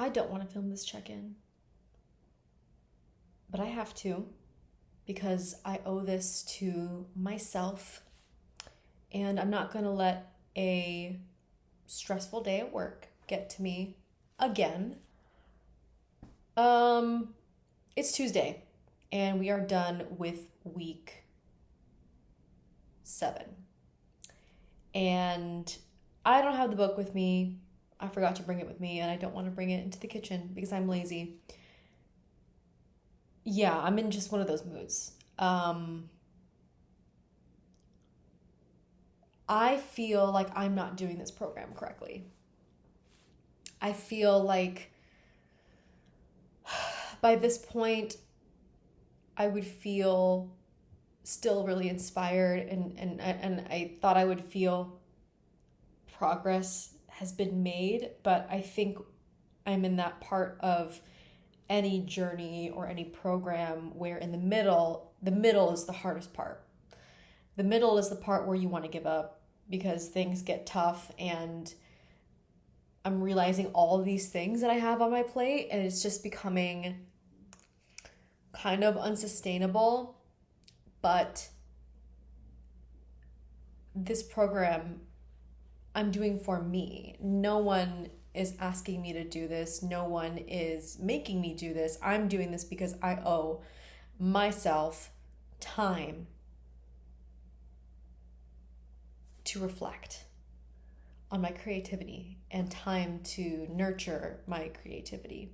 I don't want to film this check-in, but I have to because I owe this to myself, and I'm not going to let a stressful day at work get to me again. It's Tuesday, and we are done with week 7. And I don't have the book with me. I forgot to bring it with me, and I don't want to bring it into the kitchen because I'm lazy. Yeah, I'm in just one of those moods. I feel like I'm not doing this program correctly. I feel like by this point, I would feel still really inspired, and I thought I would feel progress has been made, but I think I'm in that part of any journey or any program where in the middle is the hardest part. The middle is the part where you want to give up because things get tough, and I'm realizing all of these things that I have on my plate, and it's just becoming kind of unsustainable. But this program I'm doing for me. No one is asking me to do this. No one is making me do this. I'm doing this because I owe myself time to reflect on my creativity and time to nurture my creativity.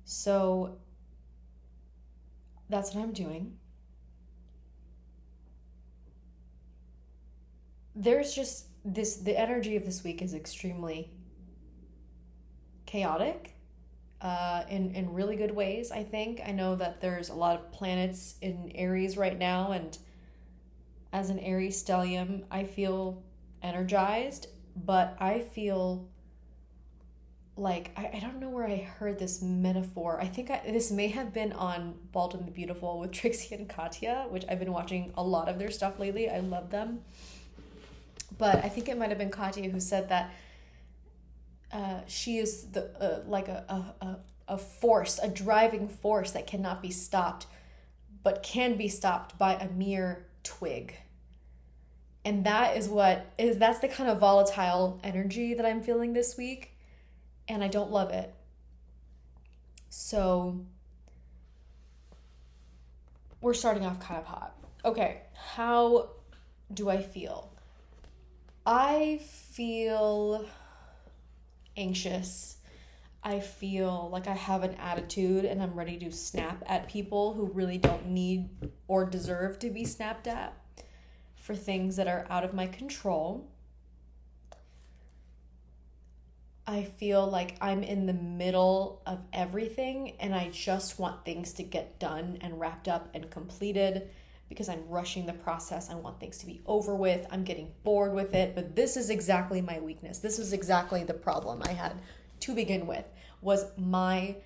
So that's what I'm doing. There's just the energy of this week is extremely chaotic, in really good ways, I think. I know that there's a lot of planets in Aries right now, and as an Aries stellium, I feel energized, but I feel like I don't know where I heard this metaphor. I think this may have been on Bald and the Beautiful with Trixie and Katya, which I've been watching a lot of their stuff lately. I love them. But I think it might have been Katya who said that she is like a force, a driving force that cannot be stopped, but can be stopped by a mere twig. And that's the kind of volatile energy that I'm feeling this week, and I don't love it. So we're starting off kind of hot. Okay, how do I feel? I feel anxious. I feel like I have an attitude and I'm ready to snap at people who really don't need or deserve to be snapped at for things that are out of my control. I feel like I'm in the middle of everything and I just want things to get done and wrapped up and completed because I'm rushing the process. I want things to be over with. I'm getting bored with it, but this is exactly my weakness. This is exactly the problem I had to begin with, was my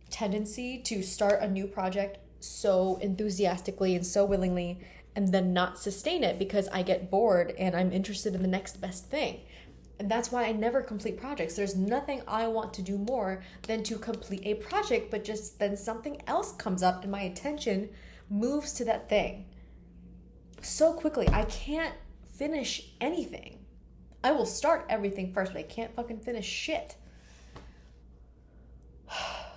tendency to start a new project so enthusiastically and so willingly and then not sustain it because I get bored and I'm interested in the next best thing. And that's why I never complete projects. There's nothing I want to do more than to complete a project, but just then something else comes up and my attention moves to that thing so quickly. I can't finish anything. I will start everything first, but I can't fucking finish shit.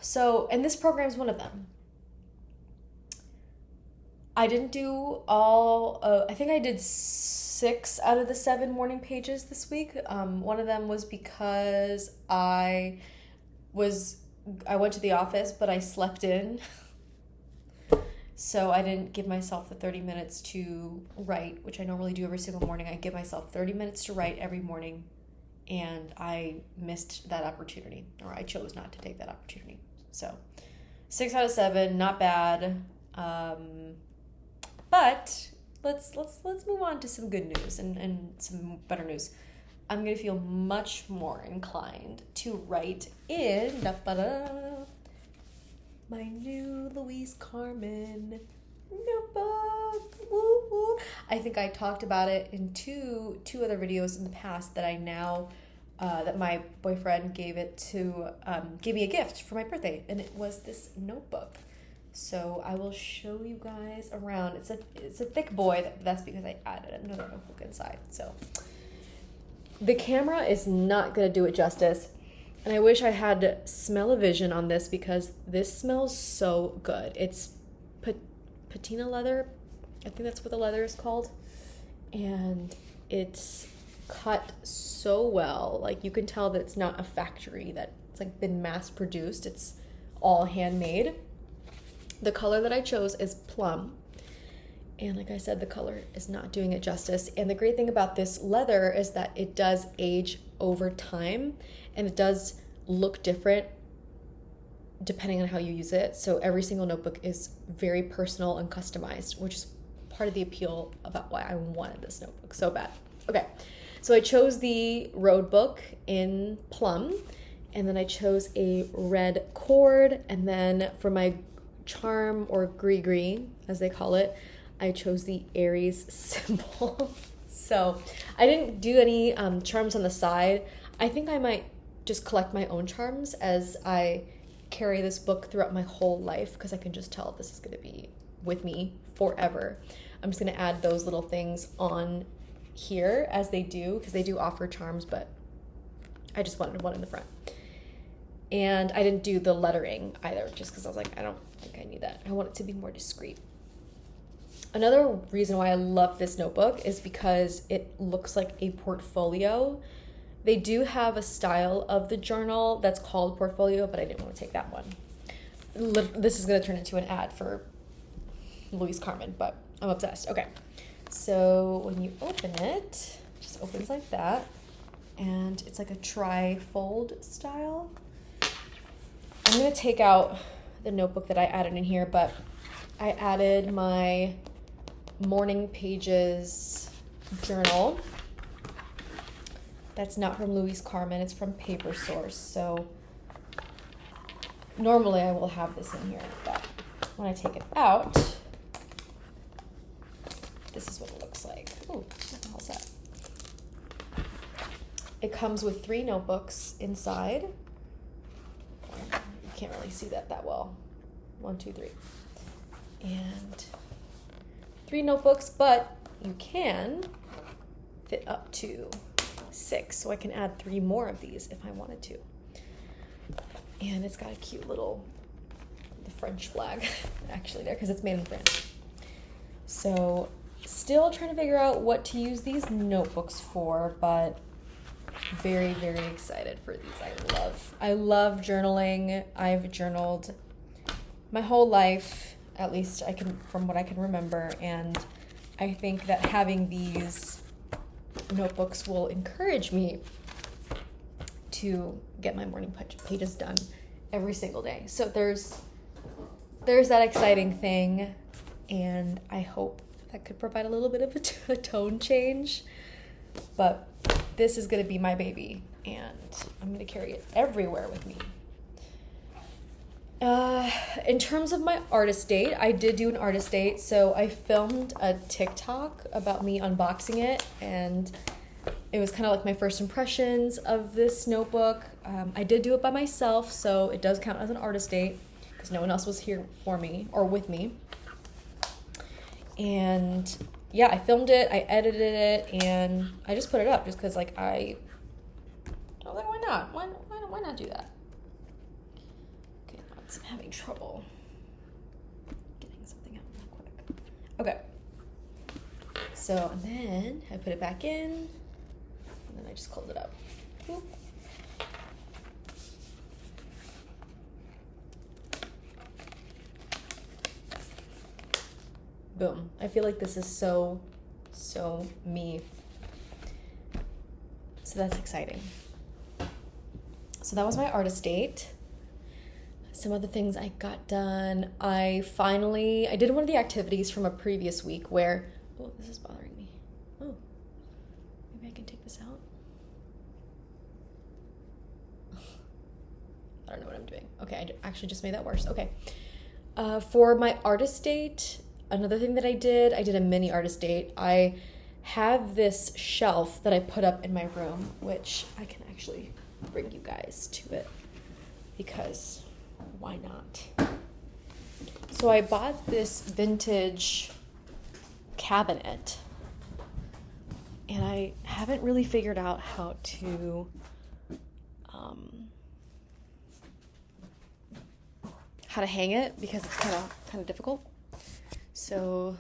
So, and this program is one of them. I didn't do all, I think I did 6 out of the 7 morning pages this week. One of them was because I went to the office, but I slept in. So I didn't give myself the 30 minutes to write, which I normally do every single morning. I give myself 30 minutes to write every morning, and I missed that opportunity, or I chose not to take that opportunity. So 6 out of 7, not bad. But let's move on to some good news and some better news. I'm gonna feel much more inclined to write in my new Louise Carmen notebook. Woo woo. I think I talked about it in two other videos in the past that I now that my boyfriend gave me a gift for my birthday, and it was this notebook. So I will show you guys around. It's a thick boy. That's because I added another notebook inside. So the camera is not gonna do it justice, and I wish I had smell-o-vision on this because this smells so good. It's patina leather. I think that's what the leather is called, and it's cut so well. Like, you can tell that it's not a factory, that it's like been mass produced. It's all handmade. The color that I chose is plum, and like I said, the color is not doing it justice. And the great thing about this leather is that it does age over time, and it does look different depending on how you use it. So every single notebook is very personal and customized, which is part of the appeal about why I wanted this notebook so bad. Okay, so I chose the road book in plum, and then I chose a red cord, and then for my charm, or gris-gris as they call it, I chose the Aries symbol. So I didn't do any charms on the side. I think I might just collect my own charms as I carry this book throughout my whole life, because I can just tell this is going to be with me forever. I'm just going to add those little things on here as they do, because they do offer charms, but I just wanted one in the front. And I didn't do the lettering either, just because I was like, I don't think I need that. I want it to be more discreet. Another reason why I love this notebook is because it looks like a portfolio. They do have a style of the journal that's called portfolio, but I didn't want to take that one. This is going to turn into an ad for Louise Carmen, but I'm obsessed. Okay, so when you open it, it just opens like that, and it's like a tri-fold style. I'm going to take out the notebook that I added in here, but I added my Morning Pages journal. That's not from Louise Carmen, it's from Paper Source. So normally I will have this in here, but when I take it out, this is what it looks like. Ooh, what the hell's that? It comes with 3 notebooks inside. You can't really see that well. 1, 2, 3. And 3 notebooks, but you can fit up to 6, so I can add 3 more of these if I wanted to. And it's got a cute little, the French flag actually there, because it's made in France. So still trying to figure out what to use these notebooks for, but very, very excited for these. I love journaling. I've journaled my whole life, at least from what I can remember, and I think that having these notebooks will encourage me to get my morning pages done every single day. So there's that exciting thing, and I hope that could provide a little bit of a tone change. But this is going to be my baby, and I'm going to carry it everywhere with me. In terms of my artist date, I did do an artist date. So I filmed a TikTok about me unboxing it, and it was kind of like my first impressions of this notebook. I did do it by myself, so it does count as an artist date because no one else was here for me or with me. And yeah, I filmed it, I edited it, and I just put it up just because I was like, why not? Why not do that? Okay, I'm having trouble getting something out real quick. Okay. So, and then I put it back in, and then I just close it up. Boop. Boom. I feel like this is so me. So that's exciting. So that was my artist date. Some of the things I got done. I did one of the activities from a previous week where, oh, this is bothering me. Oh, maybe I can take this out. I don't know what I'm doing. Okay, I actually just made that worse. Okay. For my artist date, another thing that I did a mini artist date. I have this shelf that I put up in my room, which I can actually bring you guys to it because why not? So I bought this vintage cabinet and I haven't really figured out how to hang it because it's kind of difficult. So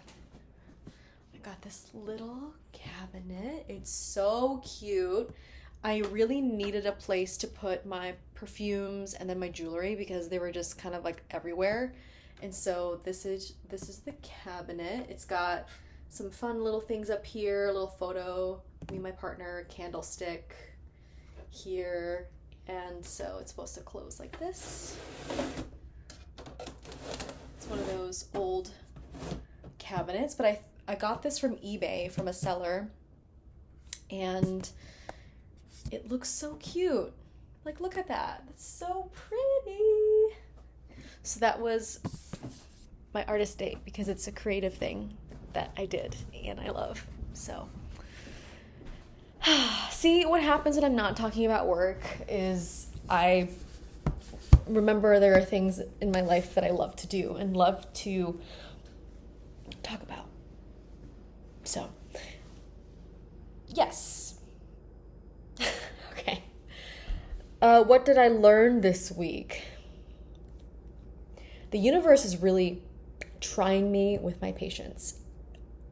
I got this little cabinet. It's so cute. I really needed a place to put my perfumes and then my jewelry because they were just kind of like everywhere. And so this is the cabinet. It's got some fun little things up here, a little photo, me and my partner, candlestick here. And so it's supposed to close like this. It's one of those old cabinets, but I got this from eBay from a seller and it looks so cute. Like, look at that. It's so pretty. So that was my artist date because it's a creative thing that I did and I love. So see, what happens when I'm not talking about work is I remember there are things in my life that I love to do and love to talk about. So, yes. Okay. What did I learn this week? The universe is really trying me with my patience,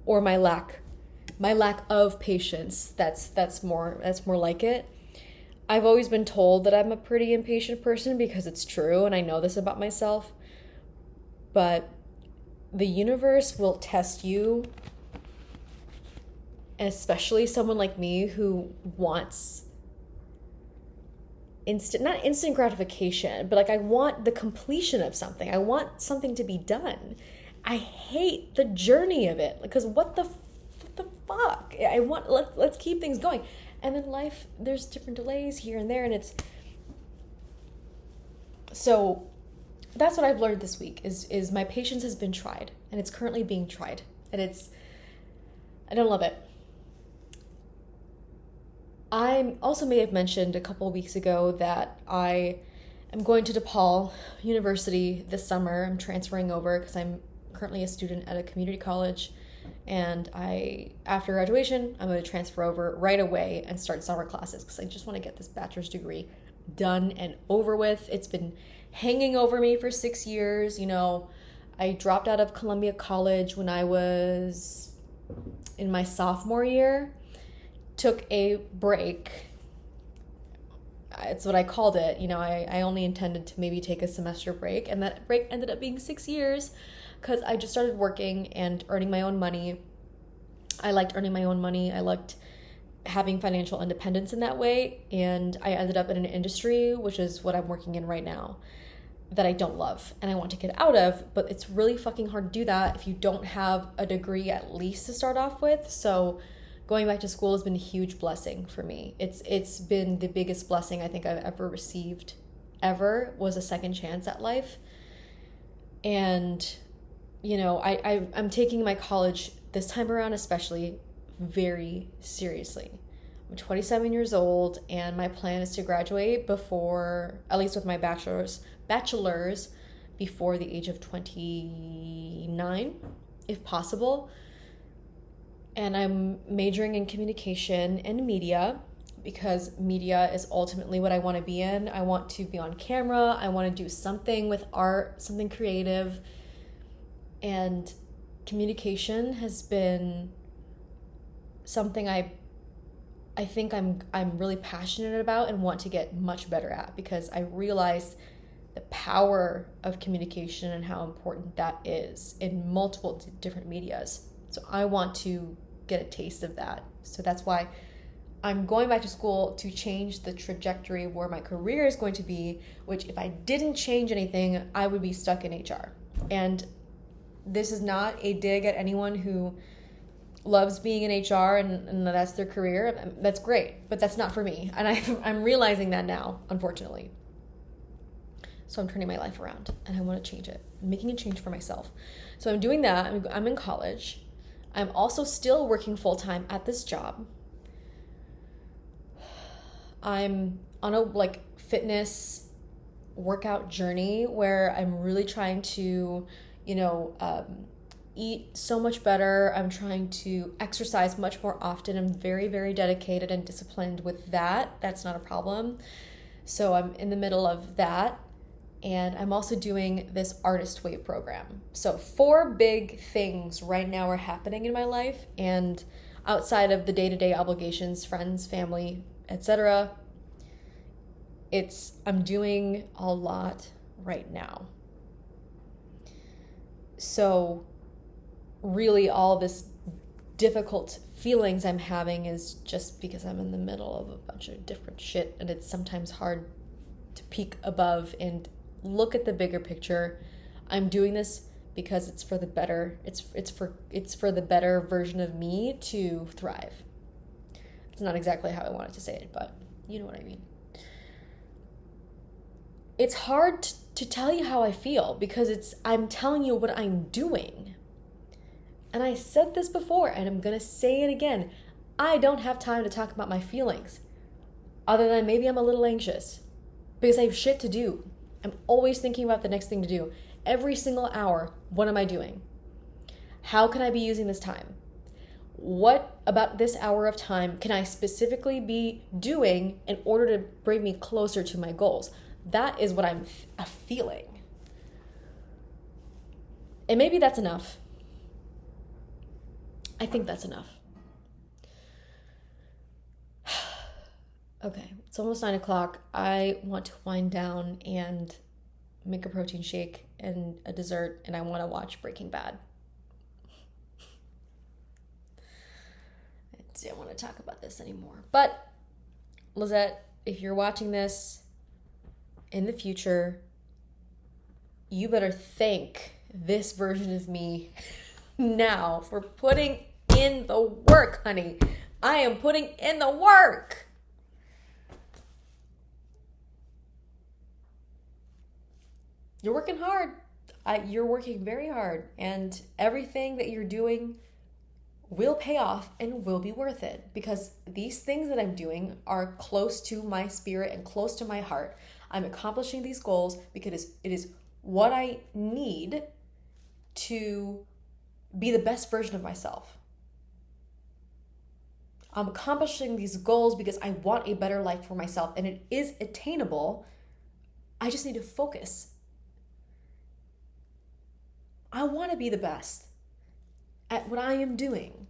or my lack of patience. That's more like it. I've always been told that I'm a pretty impatient person because it's true, and I know this about myself. But the universe will test you, and especially someone like me who wants not instant gratification, but like I want the completion of something. I want something to be done. I hate the journey of it because what the fuck? Let's keep things going. And then life, there's different delays here and there, and it's so that's what I've learned this week is my patience has been tried, and it's currently being tried, and I don't love it. I also may have mentioned a couple of weeks ago that I am going to DePaul University this summer. I'm transferring over because I'm currently a student at a community college, and after graduation, I'm going to transfer over right away and start summer classes because I just want to get this bachelor's degree done and over with. It's been hanging over me for 6 years. You know, I dropped out of Columbia College when I was in my sophomore year, took a break. It's what I called it. You know, I only intended to maybe take a semester break, and that break ended up being 6 years because I just started working and earning my own money. I liked earning my own money. I liked having financial independence in that way, and I ended up in an industry, which is what I'm working in right now, that I don't love and I want to get out of, but it's really fucking hard to do that if you don't have a degree at least to start off with. So going back to school has been a huge blessing for me. It's been the biggest blessing I think I've ever received was a second chance at life. And, you know, I'm taking my college this time around especially very seriously. I'm 27 years old, and my plan is to graduate before, at least with my bachelor's before the age of 29, if possible. And I'm majoring in communication and media because media is ultimately what I want to be in. I want to be on camera. I want to do something with art, something creative. And communication has been something I think I'm really passionate about and want to get much better at, because I realize the power of communication and how important that is in multiple different medias. So I want to get a taste of that. So that's why I'm going back to school to change the trajectory of where my career is going to be, which if I didn't change anything, I would be stuck in HR. And this is not a dig at anyone who loves being in HR and that's their career. That's great, but that's not for me. And I'm realizing that now, unfortunately. So I'm turning my life around and I want to change it. I'm making a change for myself. So I'm doing that. I'm in college. I'm also still working full-time at this job. I'm on a like fitness workout journey where I'm really trying to, eat so much better. I'm trying to exercise much more often. I'm very, very dedicated and disciplined with that. That's not a problem. So I'm in the middle of that. And I'm also doing this Artist Way program. So 4 big things right now are happening in my life, and outside of the day-to-day obligations, friends, family, etc. I'm doing a lot right now. So really all this difficult feelings I'm having is just because I'm in the middle of a bunch of different shit, and it's sometimes hard to peek above and look at the bigger picture. I'm doing this because it's for the better. It's for the better version of me to thrive. It's not exactly how I wanted to say it, but you know what I mean. It's hard to tell you how I feel because I'm telling you what I'm doing. And I said this before, and I'm going to say it again. I don't have time to talk about my feelings, other than maybe I'm a little anxious because I have shit to do. I'm always thinking about the next thing to do. Every single hour, what am I doing? How can I be using this time? What about this hour of time can I specifically be doing in order to bring me closer to my goals? That is what I'm feeling. And maybe that's enough. I think that's enough. Okay, it's almost 9 o'clock. I want to wind down and make a protein shake and a dessert, and I want to watch Breaking Bad. I don't want to talk about this anymore. But, Lizette, if you're watching this in the future, you better thank this version of me now for putting in the work, honey. I am putting in the work. You're working hard. You're working very hard, and everything that you're doing will pay off and will be worth it, because these things that I'm doing are close to my spirit and close to my heart. I'm accomplishing these goals because it is what I need to be the best version of myself. I'm accomplishing these goals because I want a better life for myself, and it is attainable. I just need to focus. I want to be the best at what I am doing.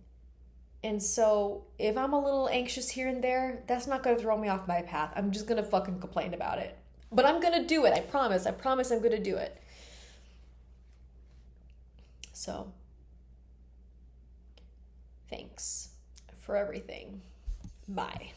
And so if I'm a little anxious here and there, that's not going to throw me off my path. I'm just going to fucking complain about it. But I'm going to do it. I promise. I promise I'm going to do it. So, thanks for everything. Bye.